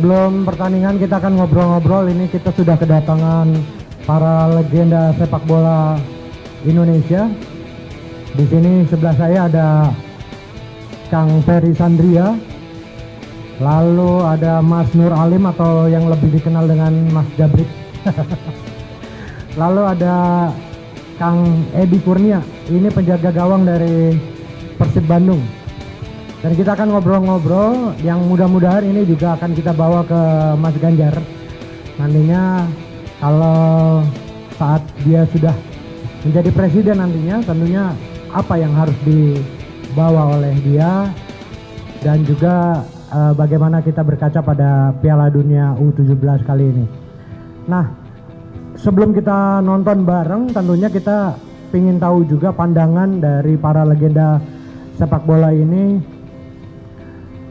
sebelum pertandingan kita akan ngobrol-ngobrol. Ini kita sudah kedatangan para legenda sepak bola Indonesia. Di sini sebelah saya ada Kang Ferry Sandria, lalu ada Mas Nur Alim atau yang lebih dikenal dengan Mas Jabrik. Lalu ada Kang Edi Kurnia, ini penjaga gawang dari Persib Bandung. Dan kita akan ngobrol-ngobrol yang mudah-mudahan ini juga akan kita bawa ke Mas Ganjar. Nantinya kalau saat dia sudah menjadi presiden nantinya, tentunya apa yang harus dibawa oleh dia dan juga bagaimana kita berkaca pada Piala Dunia U17 kali ini. Nah, sebelum kita nonton bareng, tentunya kita ingin tahu juga pandangan dari para legenda sepak bola ini.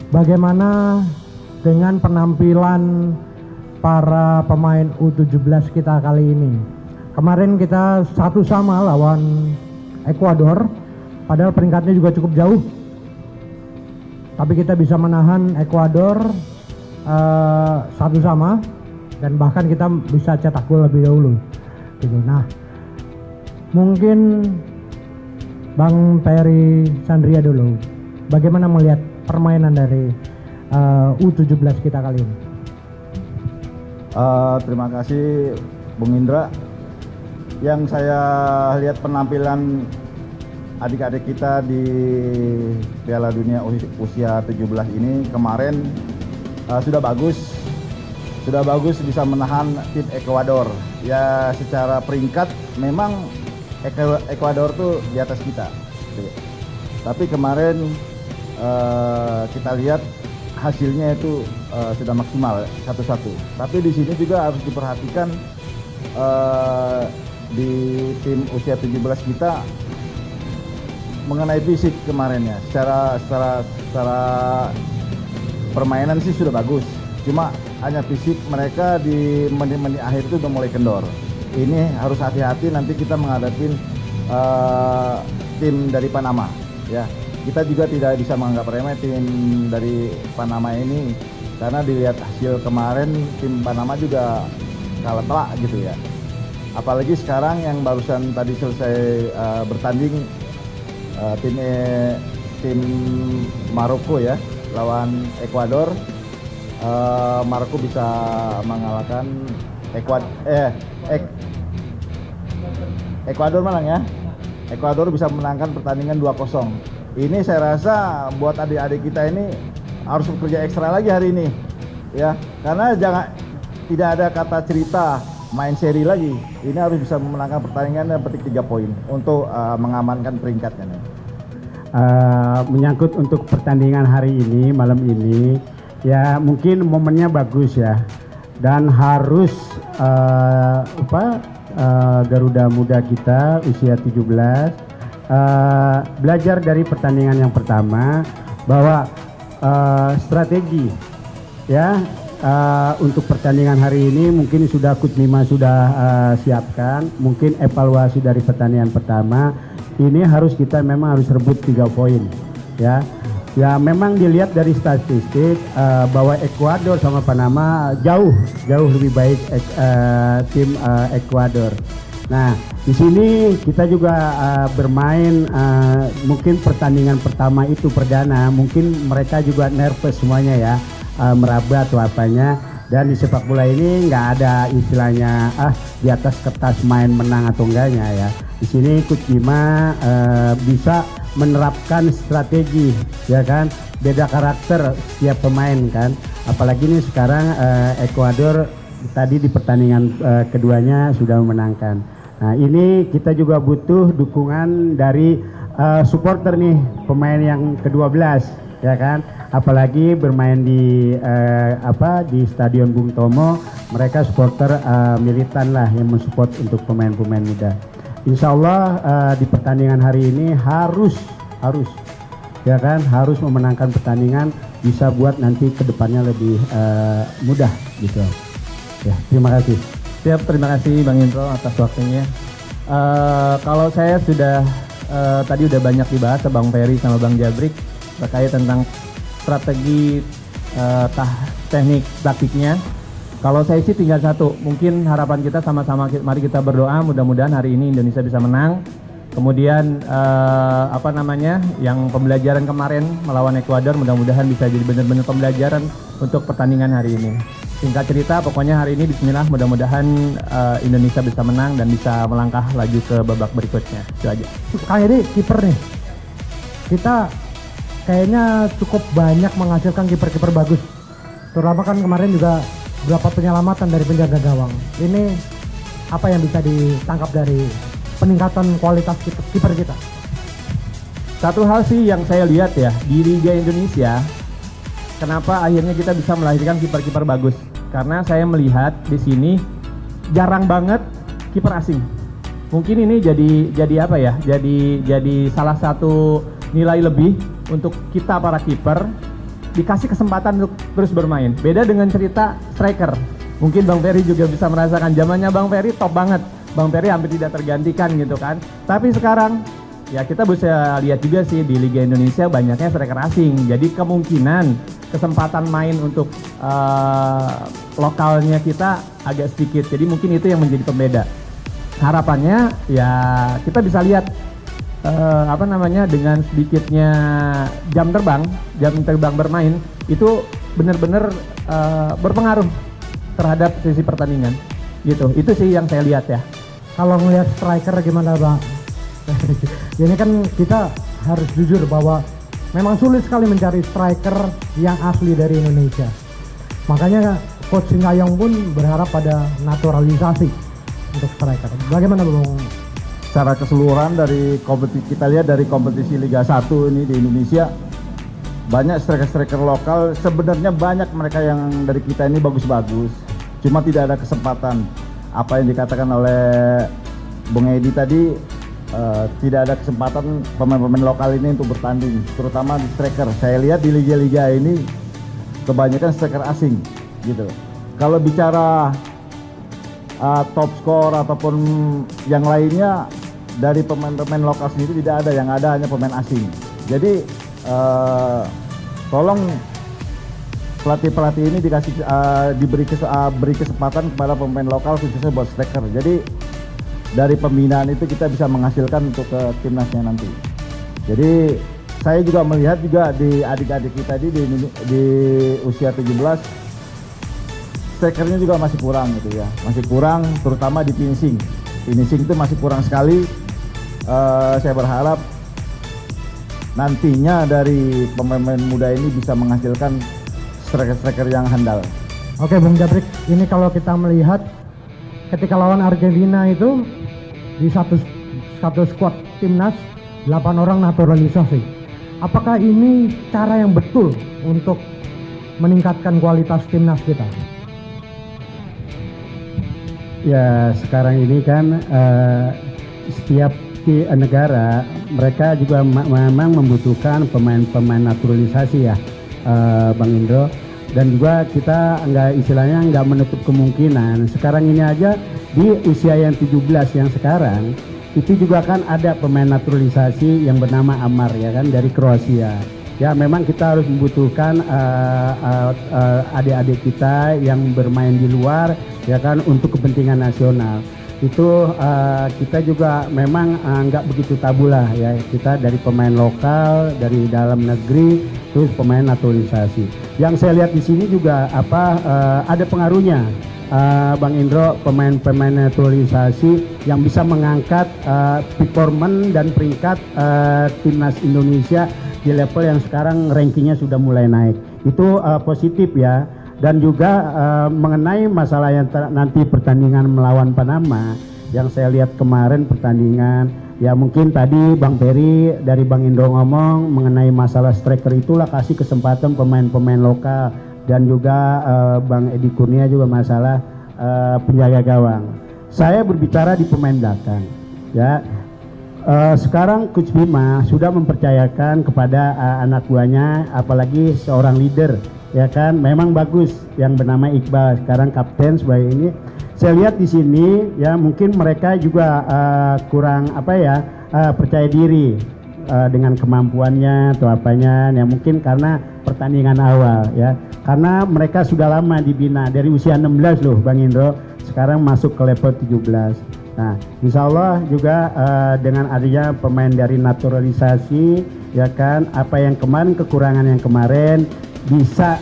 Bagaimana dengan penampilan para pemain U17 kita kali ini? Kemarin kita 1-1 lawan Ekuador, padahal peringkatnya juga cukup jauh. Tapi kita bisa menahan Ekuador 1-1 dan bahkan kita bisa cetak gol lebih dahulu. Gitu. Nah, mungkin Bang Ferry Sandria dulu, bagaimana melihat permainan dari U17 kita kali ini? Terima kasih Bung Indra. Yang saya lihat penampilan adik-adik kita di Piala Dunia usia 17 ini kemarin sudah bagus bisa menahan tim Ekuador. Ya secara peringkat memang Ekuador tuh di atas kita. Tapi kemarin kita lihat hasilnya itu sudah maksimal 1-1. Tapi di sini juga harus diperhatikan di tim usia 17 kita mengenai fisik kemarinnya. Secara permainan sih sudah bagus. Cuma hanya fisik mereka di menit-menit akhir itu udah mulai kendor. Ini harus hati-hati nanti kita menghadapi tim dari Panama, ya. Kita juga tidak bisa menganggap remeh tim dari Panama ini karena dilihat hasil kemarin tim Panama juga kalah telak gitu ya. Apalagi sekarang yang barusan tadi selesai bertanding tim Maroko ya lawan Ekuador. Maroko bisa mengalahkan Ekuador menang ya. Ekuador bisa menangkan pertandingan 2-0. Ini saya rasa buat adik-adik kita ini harus bekerja ekstra lagi hari ini, ya. Karena tidak ada kata cerita main seri lagi. Ini harus bisa memenangkan pertandingan dan petik 3 poin untuk mengamankan peringkatnya. Menyangkut untuk pertandingan hari ini, malam ini, ya mungkin momennya bagus ya. Dan harus Garuda Muda kita usia 17 belajar dari pertandingan yang pertama bahwa strategi ya untuk pertandingan hari ini mungkin sudah Coach Mima sudah siapkan, mungkin evaluasi dari pertandingan pertama ini kita memang harus rebut 3 poin ya. Ya memang dilihat dari statistik bahwa Ekuador sama Panama jauh lebih baik tim Ekuador. Nah, di sini kita juga bermain mungkin pertandingan pertama itu perdana, mungkin mereka juga nervous semuanya ya, meraba atau apanya. Dan di sepak bola ini nggak ada istilahnya di atas kertas main menang atau enggaknya ya. Di sini Coach Bima bisa menerapkan strategi ya kan, beda karakter setiap pemain kan. Apalagi ini sekarang Ekuador tadi di pertandingan keduanya sudah memenangkan. Nah ini kita juga butuh dukungan dari supporter nih, pemain yang ke-12 ya kan, apalagi bermain di Stadion Bung Tomo, mereka supporter militan lah yang mensupport untuk pemain-pemain muda. Insya Allah di pertandingan hari ini harus ya kan, harus memenangkan pertandingan, bisa buat nanti kedepannya lebih mudah gitu ya. Terima kasih. Siap, terima kasih Bang Indro atas waktunya. Kalau saya sudah tadi udah banyak dibahas sama Bang Ferry sama Bang Jabrik terkait tentang strategi teknik taktiknya. Kalau saya sih tinggal satu, mungkin harapan kita sama-sama, mari kita berdoa mudah-mudahan hari ini Indonesia bisa menang. Kemudian yang pembelajaran kemarin melawan Ekuador mudah-mudahan bisa jadi benar-benar pembelajaran untuk pertandingan hari ini. Singkat cerita, pokoknya hari ini bismillah mudah-mudahan Indonesia bisa menang dan bisa melangkah laju ke babak berikutnya. Itu aja. Kang Edi, kiper nih. Kita kayaknya cukup banyak menghasilkan kiper-kiper bagus. Terutama kan kemarin juga beberapa penyelamatan dari penjaga gawang. Ini apa yang bisa ditangkap dari peningkatan kualitas kiper kita? Satu hal sih yang saya lihat ya, di Liga Indonesia, kenapa akhirnya kita bisa melahirkan kiper-kiper bagus? Karena saya melihat di sini jarang banget kiper asing. Mungkin ini jadi apa ya? Jadi salah satu nilai lebih untuk kita para kiper dikasih kesempatan untuk terus bermain. Beda dengan cerita striker. Mungkin Bang Ferry juga bisa merasakan zamannya Bang Ferry top banget. Bang Ferry hampir tidak tergantikan gitu kan. Tapi sekarang ya kita bisa lihat juga sih di Liga Indonesia banyaknya striker asing. Jadi kemungkinan kesempatan main untuk lokalnya kita agak sedikit. Jadi mungkin itu yang menjadi pembeda. Harapannya ya kita bisa lihat dengan sedikitnya jam terbang bermain itu benar-benar berpengaruh terhadap sisi pertandingan. Gitu. Itu sih yang saya lihat ya. Kalau ngelihat striker gimana Bang? Ini kan kita harus jujur bahwa memang sulit sekali mencari striker yang asli dari Indonesia. Makanya Coach Sintayong pun berharap pada naturalisasi untuk striker. Bagaimana Bang? Secara keseluruhan dari kompetisi, kita lihat dari kompetisi Liga 1 ini di Indonesia, banyak striker-striker lokal, sebenarnya banyak mereka yang dari kita ini bagus-bagus, cuma tidak ada kesempatan. Apa yang dikatakan oleh Bung Edi tadi, tidak ada kesempatan pemain-pemain lokal ini untuk bertanding, terutama di striker. Saya lihat di liga-liga ini kebanyakan striker asing gitu. Kalau bicara top skor ataupun yang lainnya dari pemain-pemain lokal sendiri tidak ada, yang ada hanya pemain asing. Jadi tolong pelatih-pelatih ini diberi kesempatan kepada pemain lokal khususnya buat striker. Jadi dari pembinaan itu kita bisa menghasilkan untuk ke timnasnya nanti. Jadi saya juga melihat juga di adik-adik kita di usia 17, strikernya juga masih kurang gitu ya, masih kurang terutama di finishing itu masih kurang sekali. Saya berharap nantinya dari pemain-pemain muda ini bisa menghasilkan striker-striker yang handal. Oke Bung Jabrik, ini kalau kita melihat ketika lawan Argentina itu di satu skuad timnas 8 orang naturalisasi. Apakah ini cara yang betul untuk meningkatkan kualitas timnas kita? Ya sekarang ini kan setiap negara mereka juga memang membutuhkan pemain-pemain naturalisasi ya, Bang Indro. Dan juga kita istilahnya nggak menutup kemungkinan sekarang ini aja di usia yang 17 yang sekarang itu juga kan ada pemain naturalisasi yang bernama Amar ya kan, dari Kroasia. Ya memang kita harus membutuhkan adik-adik kita yang bermain di luar ya kan untuk kepentingan nasional. Itu kita juga memang nggak begitu tabu lah ya, kita dari pemain lokal, dari dalam negeri, terus pemain naturalisasi. Yang saya lihat di sini juga ada pengaruhnya Bang Indro, pemain-pemain naturalisasi yang bisa mengangkat performan dan peringkat timnas Indonesia di level yang sekarang rankingnya sudah mulai naik. Itu positif ya. Dan juga mengenai masalah yang nanti pertandingan melawan Panama, yang saya lihat kemarin pertandingan, ya mungkin tadi Bang Ferry dari Bang Indro ngomong mengenai masalah striker, itulah kasih kesempatan pemain-pemain lokal, dan juga Bang Edi Kurnia juga masalah penjaga gawang. Saya berbicara di pemain belakang, ya. Sekarang Coach Bima sudah mempercayakan kepada anak buahnya, apalagi seorang leader. Ya kan, memang bagus yang bernama Iqbal sekarang kapten sebagai ini. Saya lihat di sini ya mungkin mereka juga kurang percaya diri dengan kemampuannya atau apanya, ya mungkin karena pertandingan awal ya. Karena mereka sudah lama dibina dari usia 16 loh Bang Indro, sekarang masuk ke level 17. Nah, insya Allah juga dengan adanya pemain dari naturalisasi, ya kan, apa yang kemarin, kekurangan yang kemarin bisa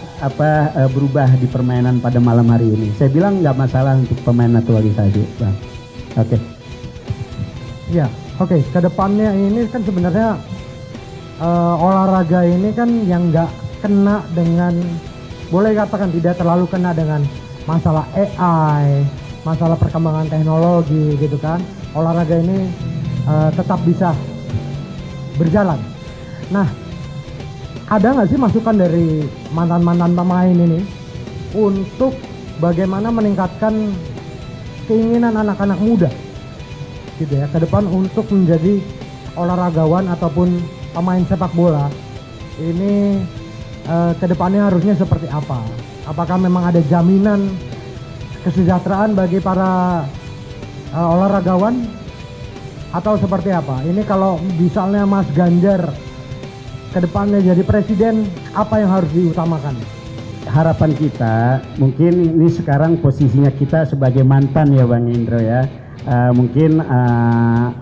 berubah di permainan pada malam hari ini. Saya bilang nggak masalah untuk pemain naturalisasi, Bang. Oke. Ya, oke. Kedepannya ini kan sebenarnya olahraga ini kan yang nggak kena dengan, boleh katakan tidak terlalu kena dengan masalah AI, masalah perkembangan teknologi gitu kan. Olahraga ini tetap bisa berjalan. Nah, ada nggak sih masukan dari mantan-mantan pemain ini untuk bagaimana meningkatkan keinginan anak-anak muda gitu ya ke depan untuk menjadi olahragawan ataupun pemain sepak bola ini ke depannya harusnya seperti apa? Apakah memang ada jaminan kesejahteraan bagi para olahragawan atau seperti apa? Ini kalau misalnya Mas Ganjar ke depannya jadi presiden, apa yang harus diutamakan? Harapan kita, mungkin ini sekarang posisinya kita sebagai mantan ya Bang Indro ya. Mungkin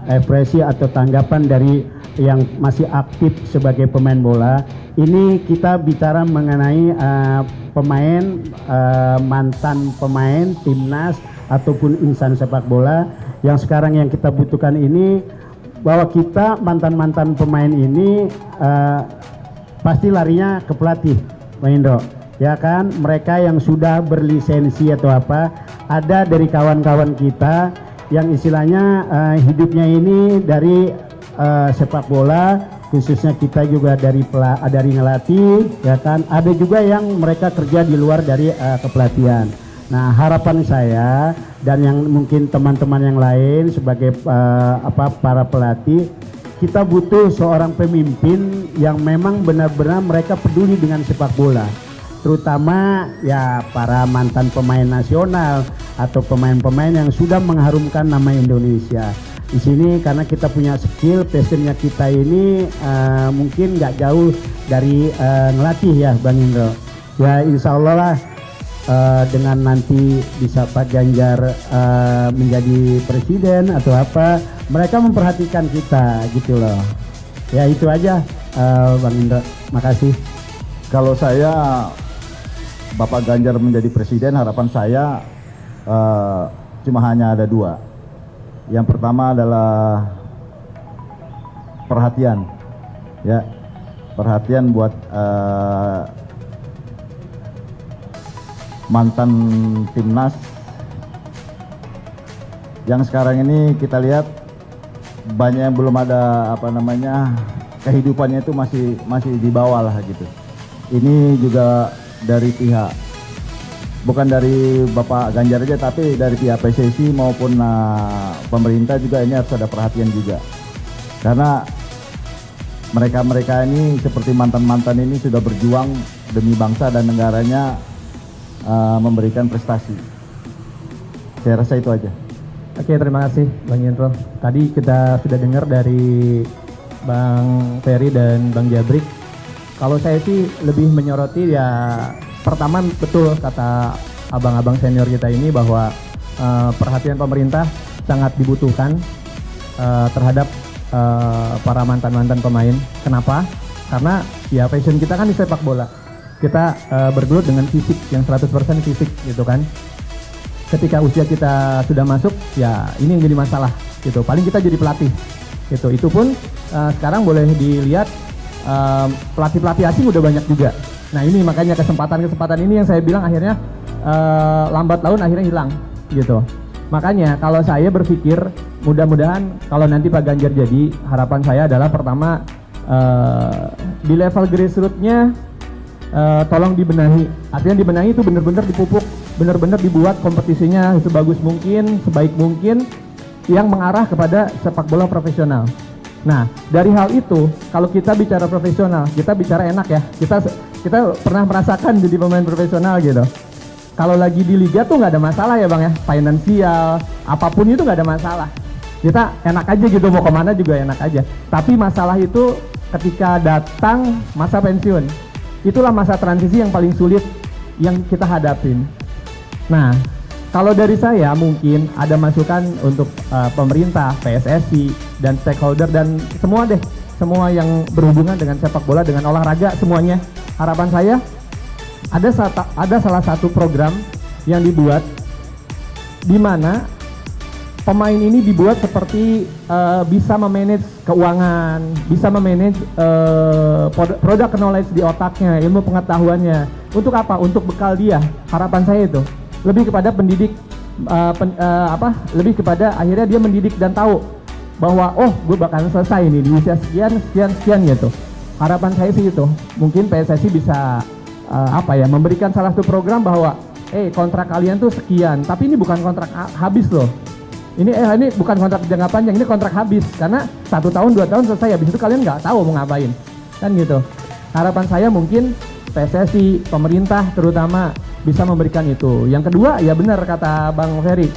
ekspresi atau tanggapan dari yang masih aktif sebagai pemain bola, ini kita bicara mengenai pemain, mantan pemain timnas ataupun insan sepak bola yang sekarang yang kita butuhkan ini, bahwa kita mantan-mantan pemain ini pasti larinya ke pelatih, Bang Indro, ya kan? Mereka yang sudah berlisensi atau apa, ada dari kawan-kawan kita yang istilahnya hidupnya ini dari sepak bola, khususnya kita juga dari ngelatih, ya kan? Ada juga yang mereka kerja di luar dari kepelatihan. Nah, harapan saya dan yang mungkin teman-teman yang lain sebagai para pelatih, kita butuh seorang pemimpin yang memang benar-benar mereka peduli dengan sepak bola, terutama ya para mantan pemain nasional atau pemain-pemain yang sudah mengharumkan nama Indonesia. Di sini karena kita punya skill, passionnya kita ini mungkin nggak jauh dari ngelatih ya Bang Indro. Ya insya Allah lah dengan nanti bisa Pak Ganjar menjadi presiden atau apa, mereka memperhatikan kita gitu loh. Ya itu aja Bang Indro, makasih. Kalau saya Bapak Ganjar menjadi presiden, harapan saya cuma hanya ada dua. Yang pertama adalah perhatian, ya, perhatian buat mantan timnas yang sekarang ini kita lihat banyak yang belum ada kehidupannya itu masih di bawah lah gitu. Ini juga dari pihak, bukan dari Bapak Ganjar aja, tapi dari pihak PSSI maupun pemerintah juga ini harus ada perhatian juga. Karena mereka ini seperti mantan-mantan ini sudah berjuang demi bangsa dan negaranya, memberikan prestasi. Saya rasa itu aja. Oke, terima kasih Bang Yendro. Tadi kita sudah dengar dari Bang Ferry dan Bang Jabrik. Kalau saya sih lebih menyoroti ya, pertama betul kata abang-abang senior kita ini bahwa perhatian pemerintah sangat dibutuhkan terhadap para mantan-mantan pemain. Kenapa? Karena ya passion kita kan di sepak bola. Kita bergelut dengan fisik yang 100% fisik gitu kan. Ketika usia kita sudah masuk, ya ini yang jadi masalah gitu. Paling kita jadi pelatih gitu. Itu pun sekarang boleh dilihat pelatih-pelatih asing udah banyak juga. Nah ini makanya kesempatan-kesempatan ini yang saya bilang akhirnya lambat laun akhirnya hilang gitu. Makanya kalau saya berpikir mudah-mudahan kalau nanti Pak Ganjar jadi, harapan saya adalah pertama di level grassroots-nya tolong dibenahi. Artinya dibenahi itu benar-benar dipupuk, benar-benar dibuat kompetisinya sebagus mungkin, sebaik mungkin yang mengarah kepada sepak bola profesional. Nah, dari hal itu kalau kita bicara profesional, kita bicara enak ya. Kita pernah merasakan jadi pemain profesional gitu. Kalau lagi di liga tuh nggak ada masalah ya Bang ya, finansial, apapun itu nggak ada masalah. kita enak aja gitu, mau kemana juga enak aja. Tapi masalah itu ketika datang masa pensiun, itulah masa transisi yang paling sulit yang kita hadapin. Nah, kalau dari saya mungkin ada masukan untuk pemerintah, PSSI, dan stakeholder, dan semua deh, semua yang berhubungan dengan sepak bola, dengan olahraga, semuanya. Harapan saya ada salah satu program yang dibuat di mana pemain ini dibuat seperti bisa memanage keuangan, bisa memanage product knowledge di otaknya, ilmu pengetahuannya. Untuk apa? Untuk bekal dia. Harapan saya itu lebih kepada pendidik, lebih kepada akhirnya dia mendidik dan tahu bahwa oh gue bakalan selesai nih di usia sekian gitu. Harapan saya sih itu. Mungkin PSSI bisa memberikan salah satu program bahwa kontrak kalian tuh sekian, tapi ini bukan kontrak habis loh. Ini bukan kontrak jangka panjang, ini kontrak habis karena 1 tahun 2 tahun selesai, habis itu kalian nggak tahu mau ngapain, kan gitu. Harapan saya mungkin PSSI, pemerintah terutama bisa memberikan itu. Yang kedua ya benar kata Bang Ferry,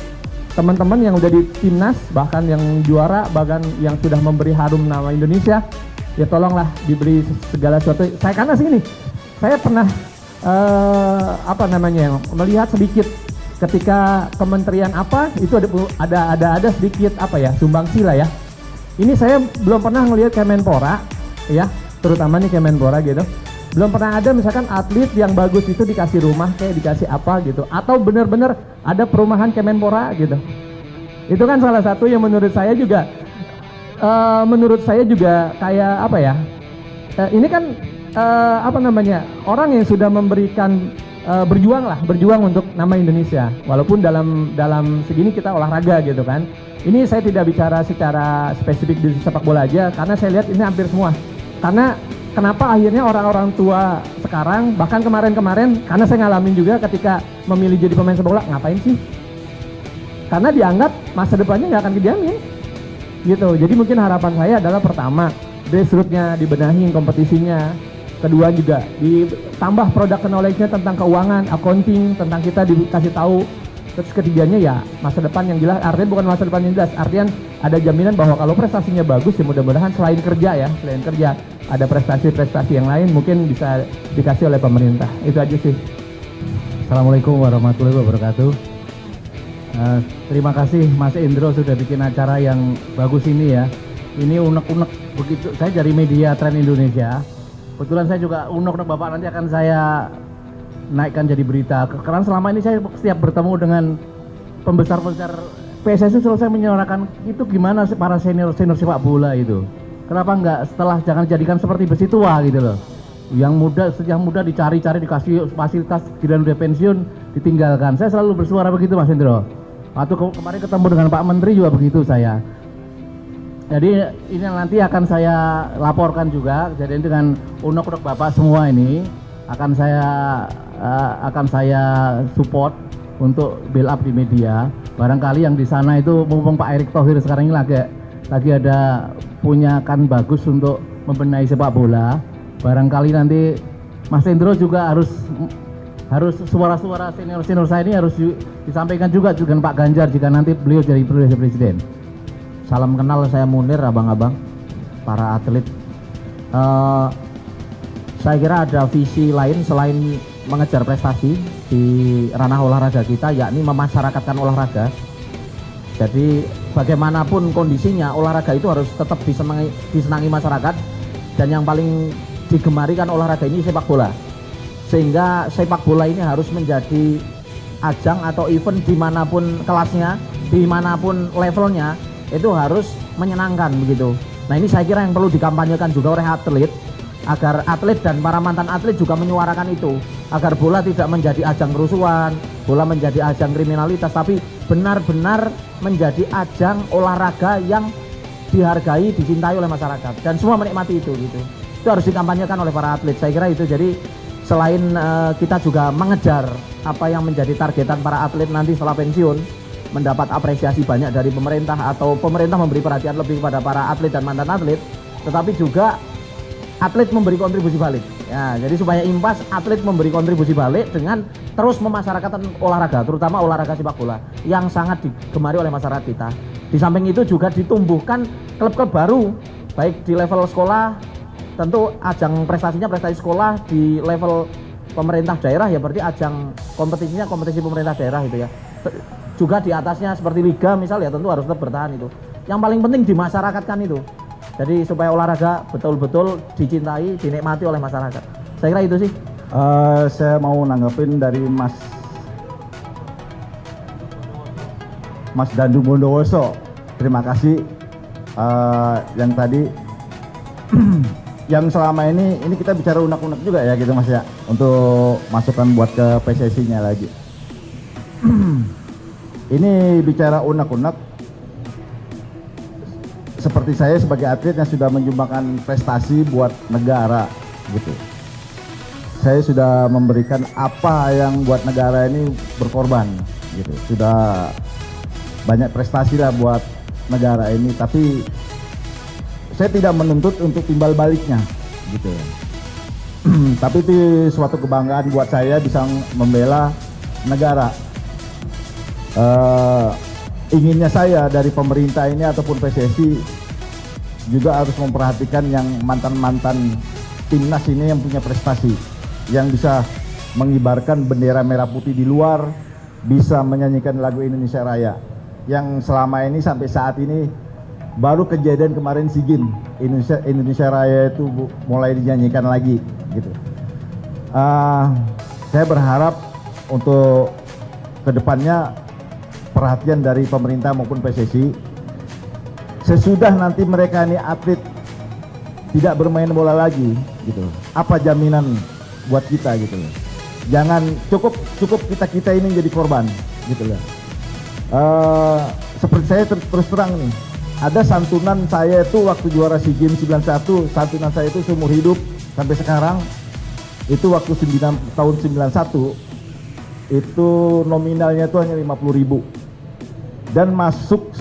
teman-teman yang udah di timnas, bahkan yang juara, bahkan yang sudah memberi harum nama Indonesia, ya tolonglah diberi segala sesuatu. Saya karena sini, saya pernah melihat sedikit ketika kementerian itu ada sedikit sumbangsi lah ya. Ini saya belum pernah ngelihat Kemenpora ya, terutama nih Kemenpora gitu. Belum pernah ada misalkan atlet yang bagus itu dikasih rumah kayak dikasih apa gitu, atau benar-benar ada perumahan Kemenpora gitu. Itu kan salah satu yang menurut saya juga kayak ini kan orang yang sudah memberikan berjuang untuk nama Indonesia, walaupun dalam segini kita olahraga gitu kan. Ini saya tidak bicara secara spesifik di sepak bola aja, karena saya lihat ini hampir semua. Karena kenapa akhirnya orang-orang tua sekarang, bahkan kemarin-kemarin, karena saya ngalamin juga ketika memilih jadi pemain sepak bola, ngapain sih? Karena dianggap masa depannya nggak akan dijamin gitu. Jadi mungkin harapan saya adalah pertama, grassroots-nya dibenahin, kompetisinya. Kedua juga ditambah product knowledge-nya tentang keuangan, accounting, tentang kita dikasih tahu. Terus ketiganya ya masa depan yang jelas, artinya bukan masa depan yang jelas, artinya ada jaminan bahwa kalau prestasinya bagus ya mudah-mudahan selain kerja ada prestasi-prestasi yang lain mungkin bisa dikasih oleh pemerintah. Itu aja sih. Assalamualaikum warahmatullahi wabarakatuh. Terima kasih Mas Indro sudah bikin acara yang bagus ini ya. Ini unek-unek begitu. Saya dari media Tren Indonesia. Kebetulan saya juga unek-unek Bapak, nanti akan saya naikkan jadi berita. Karena selama ini saya setiap bertemu dengan pembesar-pembesar PSSI selalu saya menyuarakan itu gimana para senior sepak bola itu. Kenapa enggak jangan jadikan seperti besi tua gitu loh. Yang muda dicari-cari, dikasih fasilitas, giliran udah pensiun ditinggalkan. Saya selalu bersuara begitu Mas Indro. Waktu kemarin ketemu dengan Pak Menteri juga begitu saya. Jadi ini nanti akan saya laporkan juga, jadi dengan unek-unek Bapak semua ini akan saya support untuk build up di media. Barangkali yang di sana itu mumpung Pak Erick Thohir sekarang ini lagi ada punyakan bagus untuk membenahi sepak bola. Barangkali nanti Mas Indro juga harus suara-suara senior saya ini harus disampaikan juga dengan Pak Ganjar jika nanti beliau jadi presiden. Salam kenal, saya Munir, abang-abang, para atlet. Saya kira ada visi lain selain mengejar prestasi di ranah olahraga kita, yakni memasyarakatkan olahraga. Jadi bagaimanapun kondisinya, olahraga itu harus tetap disenangi masyarakat, dan yang paling digemari kan olahraga ini sepak bola. Sehingga sepak bola ini harus menjadi ajang atau event dimanapun kelasnya, dimanapun levelnya, itu harus menyenangkan begitu. Nah ini saya kira yang perlu dikampanyekan juga oleh atlet, agar atlet dan para mantan atlet juga menyuarakan itu, agar bola tidak menjadi ajang kerusuhan, bola menjadi ajang kriminalitas, tapi benar-benar menjadi ajang olahraga yang dihargai, dicintai oleh masyarakat, dan semua menikmati itu gitu. Itu harus dikampanyekan oleh para atlet, saya kira itu. Jadi selain kita juga mengejar apa yang menjadi targetan para atlet nanti setelah pensiun, mendapat apresiasi banyak dari pemerintah atau pemerintah memberi perhatian lebih kepada para atlet dan mantan atlet, tetapi juga atlet memberi kontribusi balik. Ya, jadi supaya impas, atlet memberi kontribusi balik dengan terus memasyarakatkan olahraga, terutama olahraga sepak bola yang sangat digemari oleh masyarakat kita. Di samping itu juga ditumbuhkan klub-klub baru, baik di level sekolah, tentu ajang prestasinya prestasi sekolah, di level pemerintah daerah ya berarti ajang kompetisinya kompetisi pemerintah daerah itu ya. Juga di atasnya seperti liga misal ya tentu harus tetap bertahan itu. Yang paling penting di masyarakat kan itu. Jadi supaya olahraga betul-betul dicintai, dinikmati oleh masyarakat. Saya kira itu sih. Saya mau nanggepin dari Mas Dandu Bondowoso. Terima kasih yang tadi yang selama ini kita bicara unek-unek juga ya gitu Mas ya, untuk masukan buat ke PSSI-nya lagi. Ini bicara unek-unek, seperti saya sebagai atlet yang sudah menyumbangkan prestasi buat negara gitu. Saya sudah memberikan apa yang buat negara ini berkorban gitu. Sudah banyak prestasi lah buat negara ini, tapi saya tidak menuntut untuk timbal baliknya gitu. Tapi itu suatu kebanggaan buat saya bisa membela negara. Inginnya saya dari pemerintah ini ataupun PSSI juga harus memperhatikan yang mantan-mantan timnas ini yang punya prestasi, yang bisa mengibarkan bendera merah putih di luar, bisa menyanyikan lagu Indonesia Raya. Yang selama ini sampai saat ini baru kejadian kemarin SEA Games Indonesia Raya itu mulai dinyanyikan lagi gitu. Saya berharap untuk kedepannya perhatian dari pemerintah maupun PSSI, sesudah nanti mereka ini atlet tidak bermain bola lagi gitu, apa jaminan buat kita gitu loh. Jangan cukup kita ini jadi korban gitu loh. Seperti saya terus terang nih, ada santunan saya itu waktu juara SEA Games 91, santunan saya itu seumur hidup sampai sekarang. Itu waktu tahun 91 itu nominalnya itu hanya 50.000, dan masuk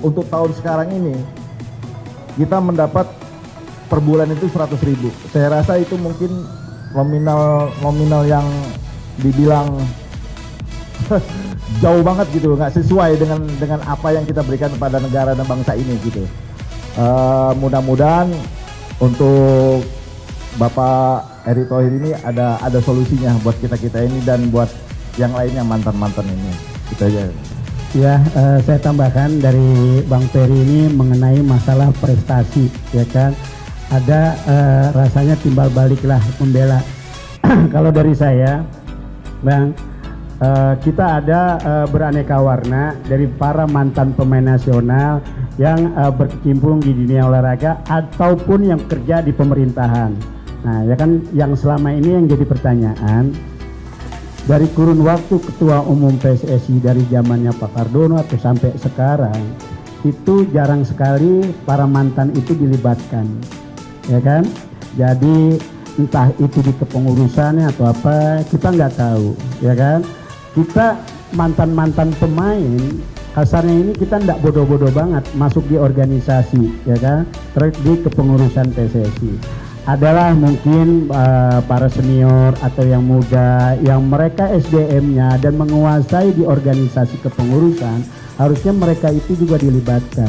untuk tahun sekarang ini kita mendapat per bulan itu 100.000. Saya rasa itu mungkin nominal yang dibilang jauh banget gitu, nggak sesuai dengan apa yang kita berikan kepada negara dan bangsa ini gitu. Mudah-mudahan untuk Bapak Erick Thohir ini ada solusinya buat kita ini dan buat yang lainnya mantan ini. Gitu aja. Ya, saya tambahkan dari Bang Ferry ini mengenai masalah prestasi, ya kan. Ada rasanya timbal balik lah membela. Kalau dari saya, Bang, kita ada beraneka warna dari para mantan pemain nasional yang berkecimpung di dunia olahraga ataupun yang kerja di pemerintahan. Nah, ya kan yang selama ini yang jadi pertanyaan, dari kurun waktu Ketua Umum PSSI dari zamannya Pak Kardono atau sampai sekarang, itu jarang sekali para mantan itu dilibatkan, ya kan? Jadi entah itu di kepengurusannya atau apa, kita nggak tahu, ya kan? Kita mantan-mantan pemain, kasarnya ini kita nggak bodoh-bodoh banget masuk di organisasi, ya kan? Terus di kepengurusan PSSI. Adalah mungkin para senior atau yang muda yang mereka SDM-nya dan menguasai di organisasi kepengurusan, harusnya mereka itu juga dilibatkan.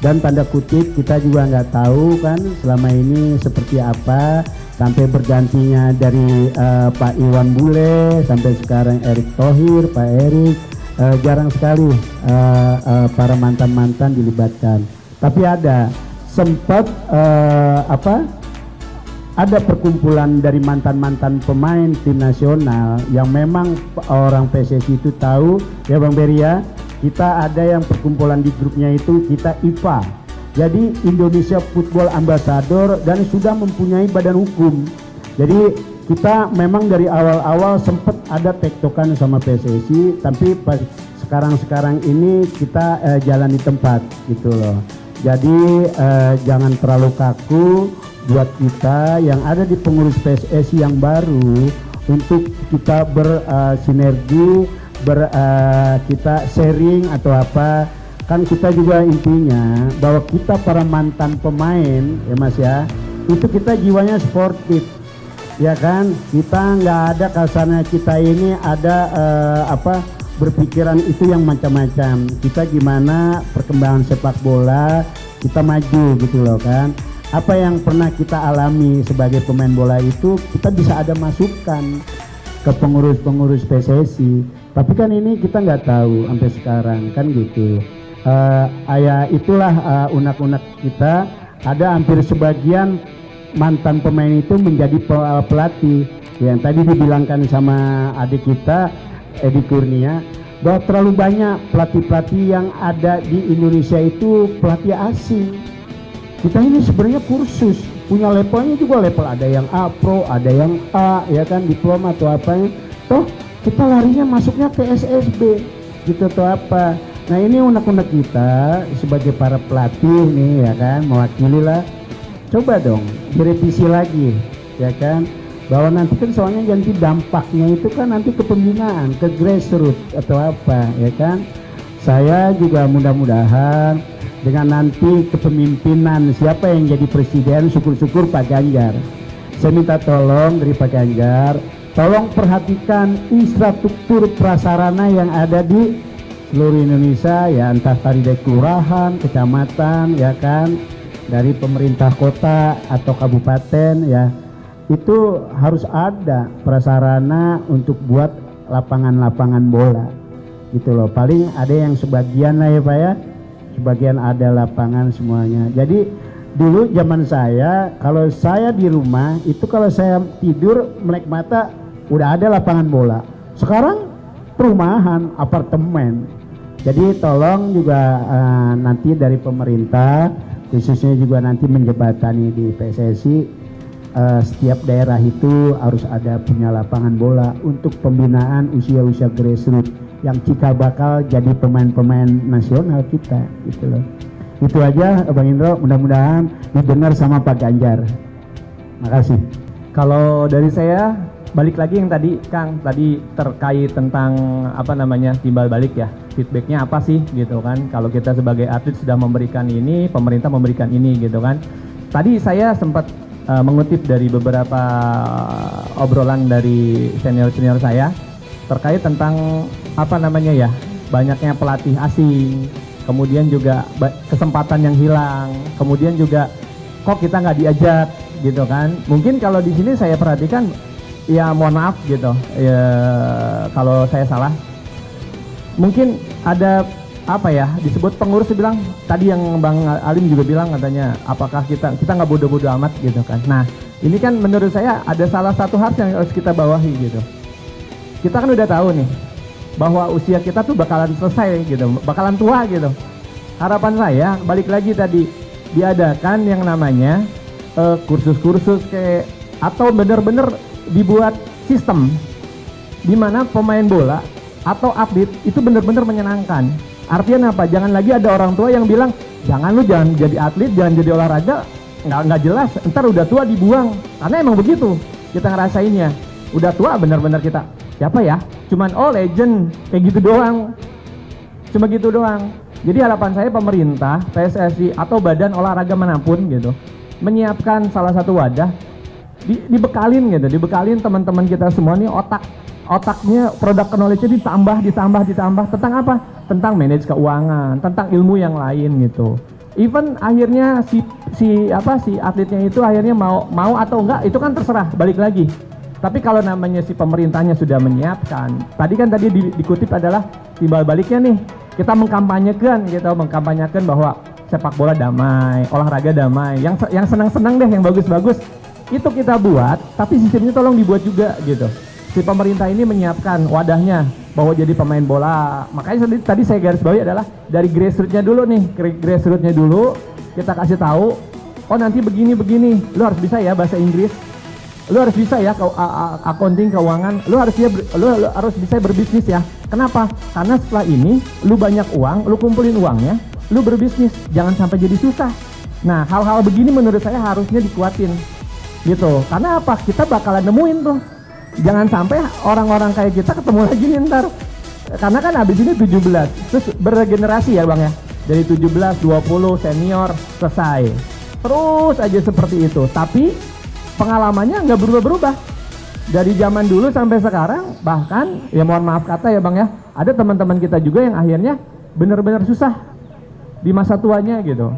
Dan tanda kutip kita juga nggak tahu kan selama ini seperti apa, sampai bergantinya dari Pak Iwan Bule sampai sekarang Erick Thohir, Pak Erick, jarang sekali para mantan-mantan dilibatkan. Tapi ada sempat ada perkumpulan dari mantan-mantan pemain tim nasional yang memang orang PSSI itu tahu, ya Bang Beria, kita ada yang perkumpulan di grupnya itu kita IFA. Jadi Indonesia Football Ambassador, dan sudah mempunyai badan hukum. Jadi kita memang dari awal-awal sempat ada tektokan sama PSSI, tapi pas sekarang ini kita jalan di tempat gitu loh. Jadi jangan terlalu kaku buat kita yang ada di pengurus PSSI yang baru, untuk kita bersinergi, kita sharing atau apa. Kan kita juga intinya bahwa kita para mantan pemain, ya Mas ya, itu kita jiwanya sportif, ya kan. Kita nggak ada kasarnya kita ini ada berpikiran itu yang macam-macam. Kita gimana perkembangan sepak bola, kita maju gitu loh kan. Apa yang pernah kita alami sebagai pemain bola itu kita bisa ada masukan ke pengurus-pengurus PSSI. Tapi kan ini kita nggak tahu sampai sekarang kan gitu. Itulah unek-unek kita. Ada hampir sebagian mantan pemain itu menjadi pelatih. Yang tadi dibilangkan sama adik kita Edi Kurnia bahwa terlalu banyak pelatih-pelatih yang ada di Indonesia itu pelatih asing. Kita ini sebenarnya kursus, punya levelnya juga level, ada yang A Pro, ada yang A ya kan, diploma atau apa. Toh kita larinya masuknya ke SSB gitu atau apa. Nah ini unek-unek kita sebagai para pelatih nih ya kan, mewakili lah. Coba dong direvisi lagi ya kan, bahwa nanti kan soalnya nanti dampaknya itu kan nanti ke pembinaan, ke grassroots atau apa ya kan. Saya juga mudah-mudahan dengan nanti kepemimpinan siapa yang jadi presiden, syukur-syukur Pak Ganjar. Saya minta tolong dari Pak Ganjar, tolong perhatikan infrastruktur prasarana yang ada di seluruh Indonesia ya, entah dari kelurahan, kecamatan ya kan, dari pemerintah kota atau kabupaten ya, itu harus ada prasarana untuk buat lapangan-lapangan bola gitu loh. Paling ada yang sebagian lah ya Pak ya, sebagian ada lapangan semuanya. Jadi dulu zaman saya, kalau saya di rumah itu kalau saya tidur melek mata udah ada lapangan bola. Sekarang perumahan, apartemen. Jadi tolong juga nanti dari pemerintah khususnya juga nanti menjembatani di PSSI, setiap daerah itu harus ada punya lapangan bola untuk pembinaan usia-usia grassroots yang cikal bakal jadi pemain-pemain nasional kita gitu loh. Itu aja Bang Indro, mudah-mudahan didengar sama Pak Ganjar. Makasih. Kalau dari saya balik lagi yang tadi Kang tadi terkait tentang apa namanya timbal balik ya, feedbacknya apa sih gitu kan, kalau kita sebagai atlet sudah memberikan ini, pemerintah memberikan ini gitu kan. Tadi saya sempat mengutip dari beberapa obrolan dari senior-senior saya terkait tentang apa namanya ya, banyaknya pelatih asing, kemudian juga kesempatan yang hilang, kemudian juga kok kita nggak diajak gitu kan. Mungkin kalau di sini saya perhatikan ya, mohon maaf gitu ya kalau saya salah, mungkin ada apa ya, disebut pengurus bilang tadi yang Bang Alim juga bilang katanya apakah kita nggak bodoh-bodoh amat gitu kan. Nah ini kan menurut saya ada salah satu hal yang harus kita bawahi gitu. Kita kan udah tahu nih bahwa usia kita tuh bakalan selesai gitu, bakalan tua gitu. Harapan saya balik lagi tadi diadakan yang namanya kursus-kursus kayak, atau bener-bener dibuat sistem di mana pemain bola atau atlet itu benar-benar menyenangkan. Artinya apa? Jangan lagi ada orang tua yang bilang jangan jadi atlet, jangan jadi olahraga, nggak jelas, ntar udah tua dibuang. Karena emang begitu kita ngerasainnya, udah tua benar-benar kita siapa ya? Cuman legend kayak gitu doang, cuma gitu doang. Jadi harapan saya pemerintah, PSSI atau badan olahraga manapun gitu menyiapkan salah satu wadah, dibekalin gitu, dibekalin teman-teman kita semua nih otaknya, produk knowledge-nya ditambah tentang apa? Tentang manage keuangan, tentang ilmu yang lain gitu. Even akhirnya si atletnya itu akhirnya mau atau enggak itu kan terserah, balik lagi. Tapi kalau namanya si pemerintahnya sudah menyiapkan, tadi dikutip adalah timbal baliknya nih, kita mengkampanyekan bahwa sepak bola damai, olahraga damai, yang senang-senang deh, yang bagus-bagus itu kita buat, tapi sistemnya tolong dibuat juga gitu. Si pemerintah ini menyiapkan wadahnya bahwa jadi pemain bola. Makanya tadi saya garis bawahi adalah dari grassroots-nya dulu nih, grassroots-nya dulu kita kasih tahu, oh nanti begini, lu harus bisa ya bahasa Inggris, lu harus bisa ya accounting, keuangan, lu harus bisa berbisnis ya. Kenapa? Karena setelah ini lu banyak uang, lu kumpulin uangnya, lu berbisnis, jangan sampai jadi susah. Nah hal-hal begini menurut saya harusnya dikuatin gitu. Karena apa? Kita bakalan nemuin tuh. Jangan sampai orang-orang kayak kita ketemu lagi nih ntar. Karena kan habis ini 17, terus berregenerasi ya Bang ya. Dari 17, 20, senior, selesai. Terus aja seperti itu. Tapi pengalamannya nggak berubah-berubah. dari zaman dulu sampai sekarang, bahkan ya mohon maaf kata ya Bang ya, ada teman-teman kita juga yang akhirnya benar-benar susah di masa tuanya gitu.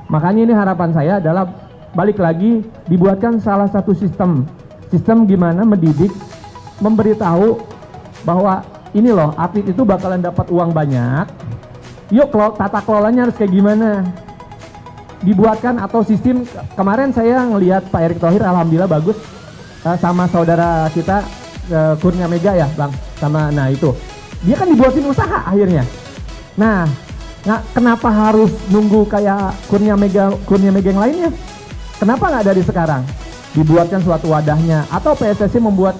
Makanya ini harapan saya adalah balik lagi dibuatkan salah satu sistem gimana mendidik, memberitahu bahwa ini loh atlet itu bakalan dapat uang banyak. Yuk tata kelolanya harus kayak gimana? Dibuatkan atau sistem. Kemarin saya ngelihat Pak Erick Thohir alhamdulillah bagus sama saudara kita Kurnia Mega ya Bang, sama nah itu dia kan dibuatin usaha akhirnya. Nah kenapa harus nunggu kayak Kurnia Mega yang lainnya? Kenapa nggak dari sekarang dibuatkan suatu wadahnya, atau PSSI membuat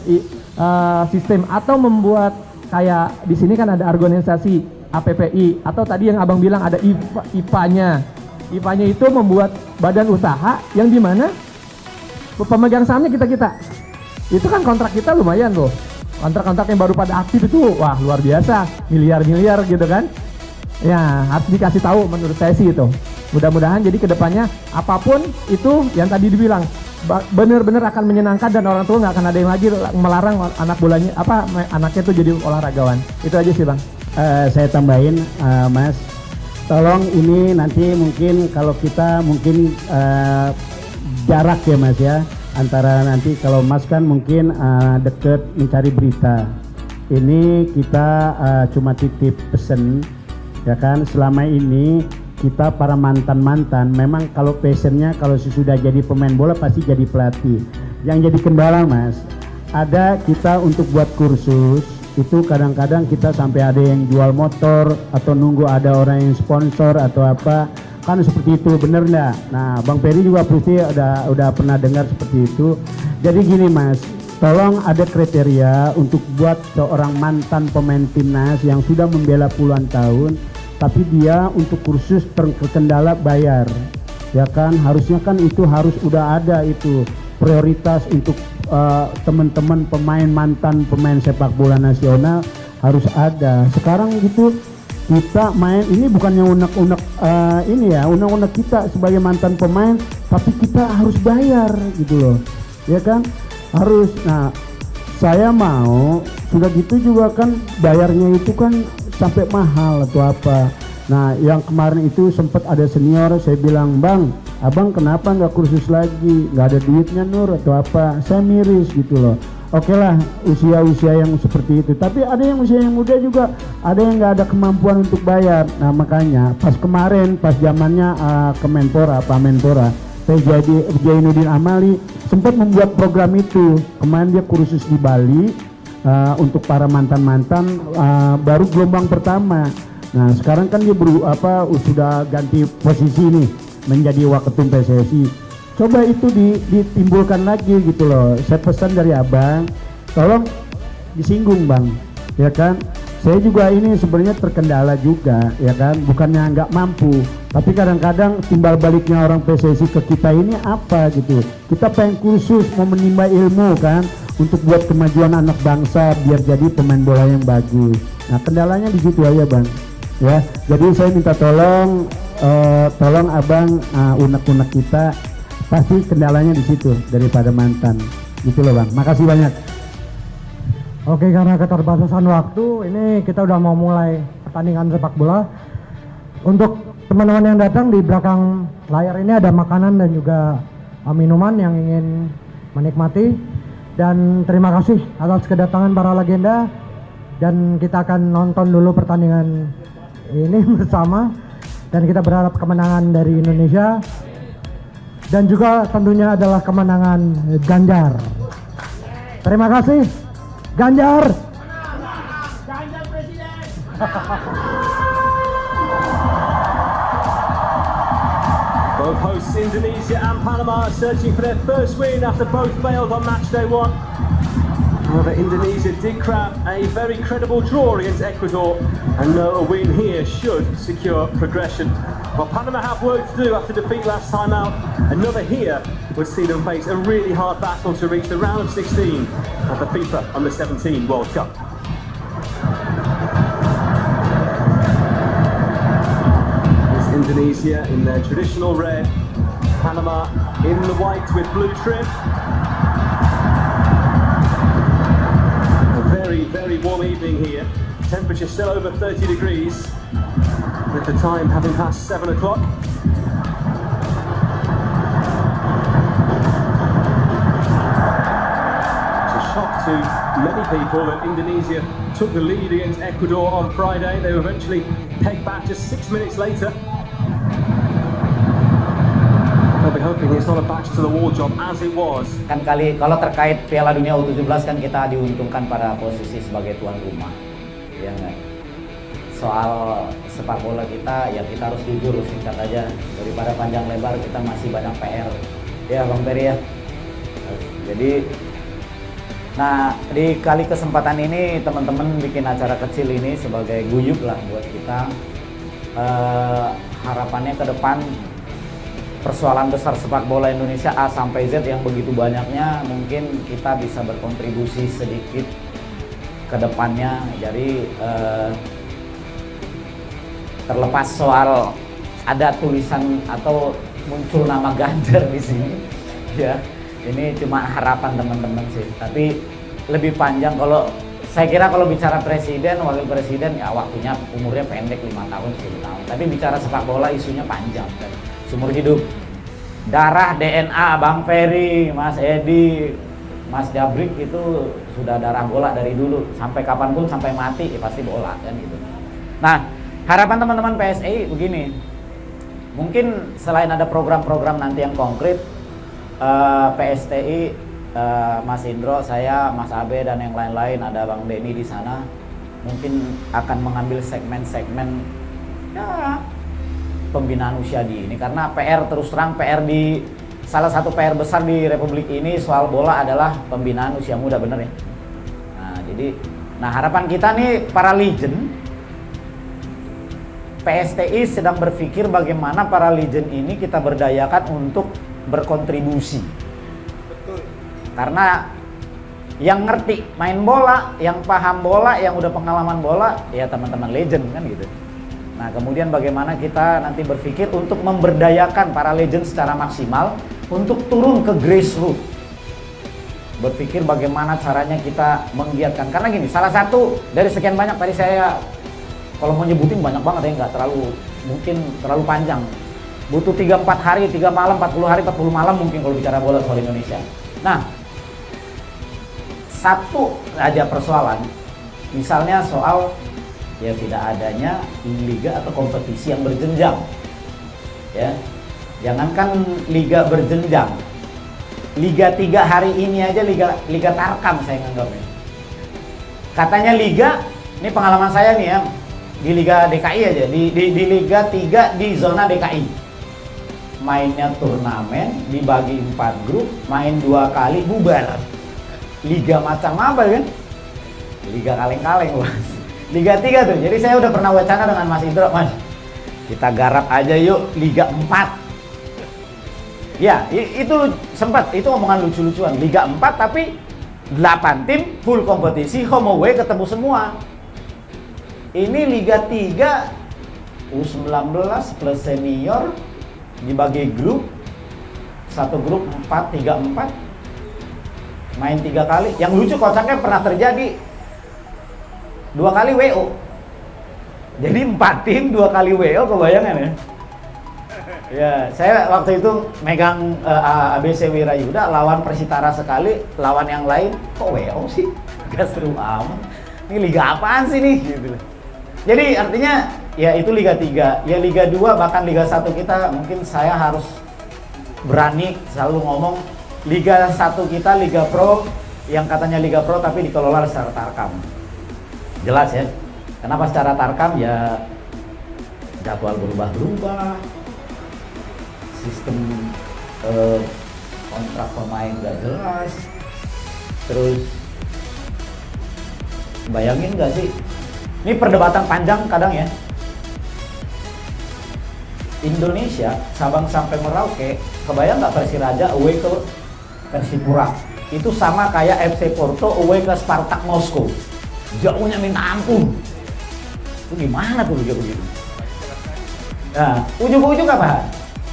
sistem, atau membuat kayak di sini kan ada organisasi APPI, atau tadi yang abang bilang ada IPA-nya itu membuat badan usaha yang dimana pemegang sahamnya kita. Itu kan kontrak kita lumayan loh. Kontrak-kontrak yang baru pada aktif itu wah luar biasa, miliar-miliar gitu kan. Ya harus dikasih tahu menurut saya sih itu. Mudah-mudahan jadi kedepannya apapun itu yang tadi dibilang benar-benar akan menyenangkan dan orang tua nggak akan ada yang lagi melarang anaknya tuh jadi olahragawan. Itu aja sih Bang. Saya tambahin Mas, tolong ini nanti mungkin kalau kita mungkin jarak ya Mas ya, antara nanti kalau Mas kan mungkin deket mencari berita, ini kita cuma titip pesen ya kan, selama ini kita para mantan memang kalau passionnya kalau sudah jadi pemain bola pasti jadi pelatih. Yang jadi kendala Mas, ada kita untuk buat kursus itu kadang-kadang kita sampai ada yang jual motor atau nunggu ada orang yang sponsor atau apa, kan seperti itu, bener nggak? Nah Bang Peri juga pasti udah pernah dengar seperti itu. Jadi gini Mas, tolong ada kriteria untuk buat seorang mantan pemain timnas yang sudah membela puluhan tahun, tapi dia untuk kursus terkendala bayar, ya kan? Harusnya kan itu harus udah ada itu prioritas untuk teman-teman mantan pemain sepak bola nasional harus ada. Sekarang gitu kita main ini bukannya unek-unek ini ya, unek-unek kita sebagai mantan pemain, tapi kita harus bayar gitu loh, ya kan? Harus. Nah saya mau sudah gitu juga kan bayarnya itu kan sampai mahal atau apa. Nah yang kemarin itu sempat ada senior, saya bilang Bang, abang kenapa nggak kursus lagi, nggak ada duitnya Nur atau apa, saya miris gitu loh. Oke lah usia-usia yang seperti itu, tapi ada yang usia yang muda juga, ada yang nggak ada kemampuan untuk bayar. Nah makanya pas kemarin pas zamannya Kemenpora, Pak Menpora, Zainuddin Amali sempat membuat program itu. Kemarin dia kursus di Bali untuk para mantan baru gelombang pertama. Nah sekarang kan dia sudah ganti posisi nih menjadi waketum PSSI. Coba itu ditimbulkan lagi gitu loh. Saya pesan dari abang, tolong disinggung Bang, ya kan? Saya juga ini sebenarnya terkendala juga, ya kan? Bukannya nggak mampu, tapi kadang-kadang timbal baliknya orang PSSI ke kita ini apa gitu. Kita pengen kursus, mau menimba ilmu kan, untuk buat kemajuan anak bangsa biar jadi pemain bola yang bagus. Nah kendalanya di situ aja Bang, ya. Jadi saya minta tolong abang unek-unek kita. Pasti kendalanya di situ daripada mantan, gitu loh Bang. Makasih banyak. Oke, karena keterbatasan waktu, ini kita udah mau mulai pertandingan sepak bola. Untuk teman-teman yang datang di belakang layar ini ada makanan dan juga minuman yang ingin menikmati. Dan terima kasih atas kedatangan para legenda. Dan kita akan nonton dulu pertandingan ini bersama. Dan kita berharap kemenangan dari Indonesia. Dan juga tentunya adalah kemenangan Ganjar. Terima kasih Ganjar. Ganjar Presiden. Both hosts Indonesia and Panama are searching for their first win after both failed on match day one. However, Indonesia did craft a very credible draw against Ecuador, and a win here should secure progression. While Panama have work to do after defeat last time out, another here would see them face a really hard battle to reach the round of 16 of the FIFA Under-17 World Cup. It's Indonesia in their traditional red, Panama in the white with blue trim. very warm evening here. Temperature still over 30 degrees, with the time having passed 7 o'clock. It's a shock to many people that Indonesia took the lead against Ecuador on Friday. They were eventually pegged back just 6 minutes later. They'll be hoping it's not a back to the wall job as it was. Kan kalau terkait Piala Dunia U17 kan kita diuntungkan pada posisi sebagai tuan rumah, ya nggak? Soal sepak bola kita, ya kita harus jujur, singkat aja, daripada panjang lebar kita masih banyak PR, ya Bang Peri ya. Jadi, nah di kali kesempatan ini teman-teman bikin acara kecil ini sebagai guyub lah buat kita. Harapannya ke depan persoalan besar sepak bola Indonesia A sampai Z yang begitu banyaknya, mungkin kita bisa berkontribusi sedikit ke depannya. Jadi terlepas soal ada tulisan atau muncul nama Ganjar di sini, ya ini cuma harapan teman-teman sih. Tapi lebih panjang, kalau saya kira kalau bicara presiden, wakil presiden ya waktunya umurnya pendek 5 tahun 10 tahun. Tapi bicara sepak bola isunya panjang kan. Sumur hidup, darah DNA Bang Ferry, Mas Edi, Mas Jabrik itu sudah darah bola dari dulu, sampai kapanpun sampai mati ya pasti bola kan gitu. Nah harapan teman-teman PSI begini, mungkin selain ada program-program nanti yang konkret, PSTI, Mas Indro, saya, Mas Abe dan yang lain-lain, ada Bang Denny di sana, mungkin akan mengambil segmen-segmen ya pembinaan usia dini ini, karena PR terus terang salah satu PR besar di Republik ini soal bola adalah pembinaan usia muda, bener ya. Nah harapan kita nih para legend, PSTI sedang berpikir bagaimana para legend ini kita berdayakan untuk berkontribusi. Betul. Karena yang ngerti main bola, yang paham bola, yang udah pengalaman bola, ya teman-teman legend kan gitu. Nah kemudian bagaimana kita nanti berpikir untuk memberdayakan para legend secara maksimal untuk turun ke grassroots. Berpikir bagaimana caranya kita menggiatkan. Karena gini, salah satu dari sekian banyak tadi saya kalau mau nyebutin banyak banget ya, nggak mungkin terlalu panjang. Butuh 3-4 hari, 3 malam, 40 hari, 40 malam mungkin kalau bicara bola soal Indonesia. Nah, satu aja persoalan, misalnya soal ya tidak adanya liga atau kompetisi yang berjenjang. Ya. Jangankan liga berjenjang. Liga 3 hari ini aja liga tarkam saya nganggapnya. Katanya liga, ini pengalaman saya nih ya, di Liga DKI aja, di Liga 3 di zona DKI. Mainnya turnamen, dibagi 4 grup, main 2 kali, bubar. Liga macam apa kan? Liga kaleng-kaleng, Mas. Liga 3 tuh, jadi saya udah pernah wacana dengan Mas Indro, Mas, kita garap aja yuk Liga 4. Ya, itu sempat, itu omongan lucu-lucuan. Liga 4 tapi 8 tim, full kompetisi, home away ketemu semua. Ini Liga 3, U19 plus senior, dibagi grup, satu grup 4-3-4, main 3 kali. Yang lucu kocaknya pernah terjadi 2 kali WO. Jadi 4 tim 2 kali WO, kebayangan ya? Ya, saya waktu itu megang ABC Wirayuda lawan Persitara sekali, lawan yang lain kok WO sih? Gak seru amat. Ini liga apaan sih nih? Gitu. Jadi artinya ya itu Liga 3, ya Liga 2 bahkan Liga 1 kita mungkin saya harus berani selalu ngomong Liga 1 kita Liga Pro, yang katanya Liga Pro tapi dikelola secara tarkam. Jelas ya, kenapa secara tarkam? Ya jadwal berubah-berubah, sistem kontrak pemain gak jelas, terus bayangin gak sih, ini perdebatan panjang kadang ya, Indonesia Sabang sampai Merauke, kebayang gak Persiraja away ke Persipura itu sama kayak FC Porto away ke Spartak Moskow, jauhnya minta ampun. Itu gimana tuh liga begitu? Nah, ujung-ujung apa?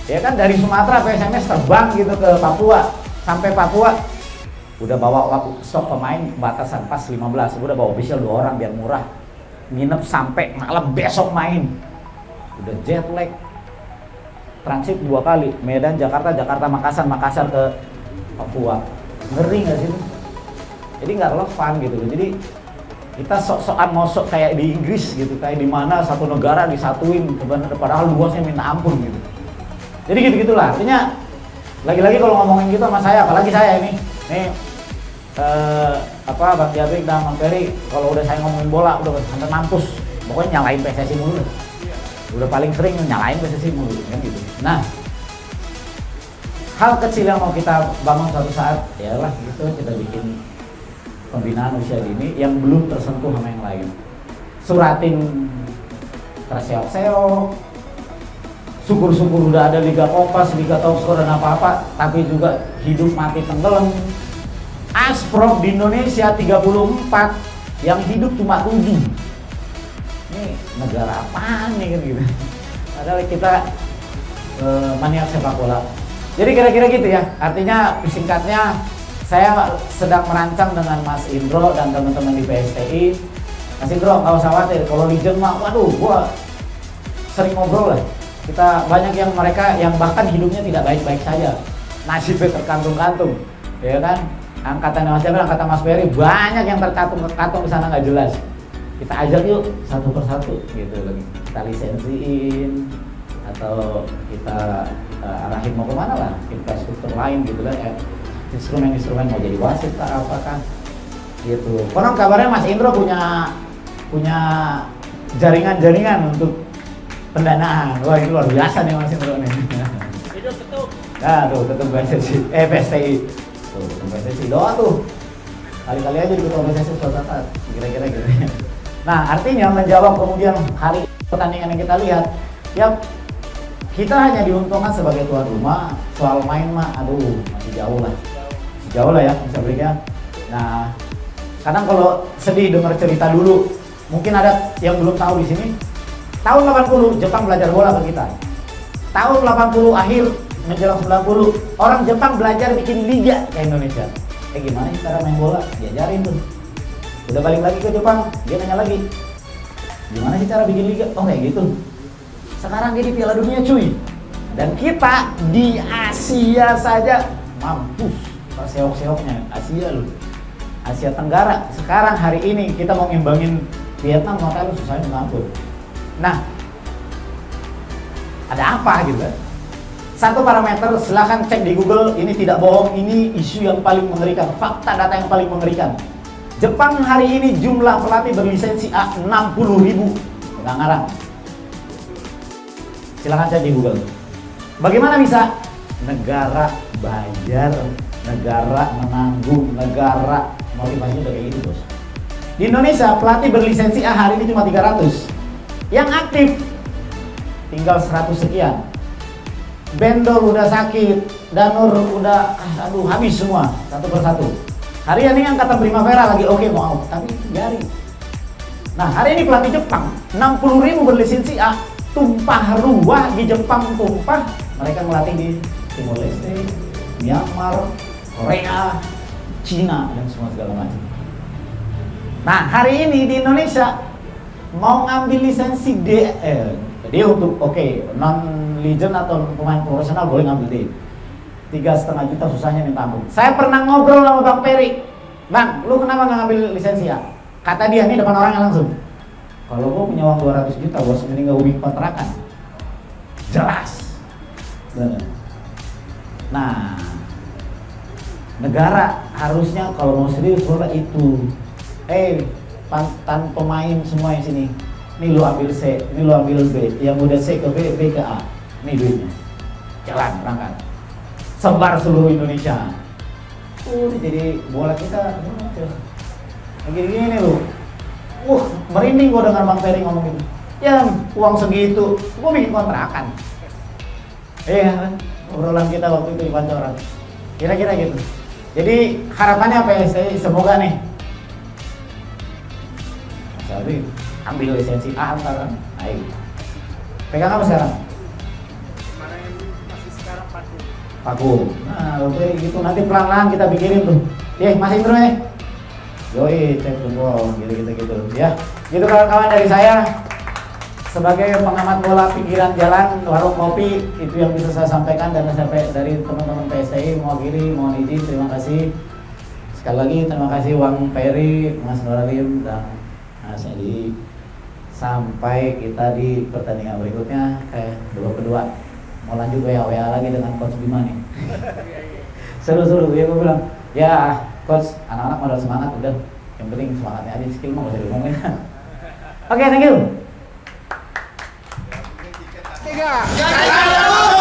Ya kan dari Sumatera PSMS terbang gitu ke Papua, sampai Papua Udah bawa waktu stok pemain batasan pas 15, udah bawa official 2 orang biar murah. Nginep sampai malam besok main. Udah jet lag. Transit 2 kali, Medan, Jakarta, Jakarta, Makassar, Makassar ke Papua. Ngeri nggak sih? Jadi nggak relevan gitu loh. Jadi kita sok-sokan ngosok kayak di Inggris gitu, kayak di mana satu negara disatuin, padahal luasnya minta ampun gitu. Jadi gitu-gitulah. Artinya lagi-lagi kalau ngomongin gitu sama saya, apalagi saya ini, Bang Jabrik dan Bang Ferry, kalau udah saya ngomongin bola udah sampai mampus, pokoknya nyalain PSSI mulu. Udah paling sering nyalain PSSI mulu, kan gitu. Nah, hal kecil yang mau kita bangun suatu saat, yalah gitu, kita bikin pembinaan usia dini yang belum tersentuh sama yang lain. Suratin terseok-seok, syukur-syukur udah ada Liga Kompas, Liga Top Skor dan apa-apa, tapi juga hidup mati tenggelam. Asprof di Indonesia 34, yang hidup cuma 7. Ini negara apaan nih kan gitu. Padahal kita maniak sepak bola. Jadi kira-kira gitu ya. Artinya singkatnya, saya sedang merancang dengan Mas Indro dan teman-teman di PSTI. Mas Indro, nggak usah khawatir. Kalau Legend mah, waduh, gua sering ngobrol lah. Kita banyak yang mereka yang bahkan hidupnya tidak baik-baik saja, nasibnya terkantung-kantung, ya kan? Angkatan Mas Jabir, angkatan Mas Ferry, banyak yang terkantung di sana nggak jelas. Kita ajak yuk satu persatu, gitu lagi. Kita lisensiin atau kita arahin mau kemana lah, infrastruktur lain gitu lah. Instrumen-instrumen mau jadi wasit lah, apakah gitu. Konon kabarnya Mas Indro punya jaringan-jaringan untuk pendanaan. Wah, ini luar biasa nih Mas Indro nih. Itu ketum. Nah, tuh ketum PSTI. Tuh, ketum PSTI doa tuh. Kali-kali aja di ketua PSTI suatu saat. Kira-kira gitu. Nah, artinya menjawab kemudian hari pertandingan yang kita lihat, ya kita hanya diuntungkan sebagai tuan rumah. Soal main mah, aduh, masih jauh lah. Jauh lah ya bisa berikan. Nah, kadang kalau sedih dengar cerita dulu, mungkin ada yang belum tahu di sini. Tahun 80 Jepang belajar bola ke kita. Tahun 80 akhir menjelang 90 orang Jepang belajar bikin liga ke Indonesia. Gimana sih cara main bola? Diajarin tuh. Udah balik lagi ke Jepang, dia nanya lagi, gimana sih cara bikin liga? Oh kayak gitu. Sekarang dia di Piala Dunia cuy. Dan kita di Asia saja mampus. Seok-seoknya Asia loh, Asia Tenggara. Sekarang hari ini kita mau ngimbangin Vietnam, maka lu susahnya mengampun. Nah, ada apa gitu kan? Satu parameter, silahkan cek di Google, ini tidak bohong, ini isu yang paling mengerikan, fakta data yang paling mengerikan. Jepang hari ini jumlah pelatih berlisensi A 60.000, nggak ngarang. Silahkan cek di Google. Bagaimana bisa? Negara bayar, negara menanggung, negara motivasinya udah kayak gitu bos. Di Indonesia pelatih berlisensi A hari ini cuma 300, yang aktif tinggal 100 sekian. Bendol udah sakit, Danur udah habis semua satu persatu. Hari ini angkatan Primavera lagi oke mau out, tapi biarin. Nah hari ini pelatih Jepang 60.000 berlisensi A, tumpah ruah di Jepang, tumpah. Mereka melatih di Timor Leste, Myanmar, Korea, Cina dan semua segala macam. Nah hari ini di Indonesia mau ngambil lisensi D, dia untuk non legend atau pemain profesional boleh ngambil D. 3,5 juta susahnya minta ampun. Saya pernah ngobrol sama Bang Ferry, Bang, lu kenapa nggak ngambil lisensi ya? Kata dia, ini depan orangnya langsung, kalau gua punya uang 200 juta, bos mending nggak ubing kontrakan. Jelas. Nah, negara harusnya kalau mau serius bola itu, pantan pemain semua yang sini, ini lu ambil C, ini lu ambil B, yang udah C ke B, B ke A, ini duitnya, jalan berangkat, sebar seluruh Indonesia. Jadi bola kita gini-gini lu. Merinding gua dengar Bang Ferry ngomong gitu. Ya uang segitu, gua bikin kontrakan. Iya kan, obrolan kita waktu itu di Pancoran. Kira-kira gitu. Jadi harapannya apa ya? Semoga nih. Jadi ambil lisensi A sekarang. Ayo. Pegang apa sekarang? Mana yang masih sekarang Paku? Paku. Nah, oke gitu nanti pelan-pelan kita pikirin tuh. Mas Indro nih. Yoi, cek jempol, gitu. Ya, gitu kawan-kawan dari saya. Sebagai pengamat bola pikiran jalan, warung kopi, itu yang bisa saya sampaikan dan sampai dari teman-teman PSTI, mewakili, mohon izin, terima kasih. Sekali lagi terima kasih Wang Peri, Mas Nuralim, dan Mas Edi. Sampai kita di pertandingan berikutnya, kedua mau lanjut WA lagi dengan Coach Bima nih. Seru-seru ya, gue bilang ya Coach, anak-anak modal semangat udah, yang penting semangatnya aja, skill mah gak usah diomongin. Oke, thank you. 3